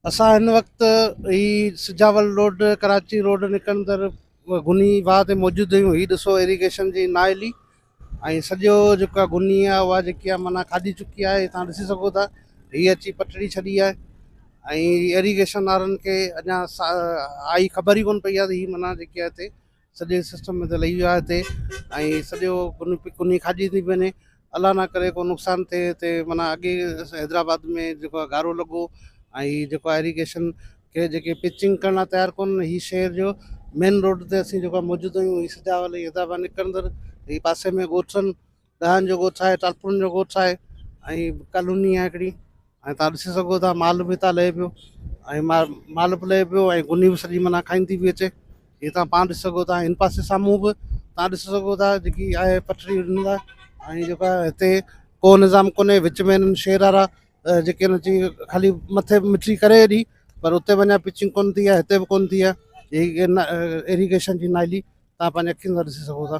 असां हिन वक़्तु ही सिजावल रोड कराची रोड निकिरंदड़ गुनी वाह ते मौजूदु आहियूं। हीउ ॾिसो इरीगेशन जी नाइली ऐं सॼो जेका गुनी आहे उहा जेकी आहे माना खाॼी चुकी आहे। तव्हां ॾिसी सघो था हीअ अची पटड़ी छॾी आहे ऐं इरीगेशन वारनि खे अञा आई ख़बर ई कोन पई आहे त हीअ माना जेकी आहे हिते सॼे सिस्टम में त लही वियो आहे हिते ऐं सॼो गुनी खाॼी थी वञे। अलाह न करे को नुक़सानु थिए हिते माना अॻे हैदराबाद में जेको आहे गारो लॻो ऐं जेको आहे इरीगेशन खे जेके पिचिंग करण लाइ तयारु कोन। हीअ शहर जो मेन रोड ते असीं जेको आहे मौजूदु आहियूं। हीअ सिजावल हैदराबाद निकिरंदड़ हीअ पासे में ॻोठनि ॾहनि जो ॻोठु आहे, टालपुरनि जो ॻोठु आहे ऐं कॉलोनी आहे हिकिड़ी ऐं तव्हां ॾिसी सघो था माल बि हितां लहे पियो ऐं माल बि लहे पियो ऐं गुनी बि सॼी माना खाईंदी बि अचे। हीअ तव्हां पाण ॾिसी सघो था हिन पासे साम्हूं बि तव्हां ॾिसी सघो था जेकी आहे पटड़ी ॾींदा ऐं जेका हिते को निज़ाम कोन्हे। विच में हिननि शहर वारा जेके हिन जी ख़ाली मथे मिटी करे ॾी पर उते वञा पिचिंग कोन थी आहे, हिते बि कोन थी आहे। इरीगेशन जी नाइली तव्हां पंहिंजे अखियुनि सां ॾिसी सघो था।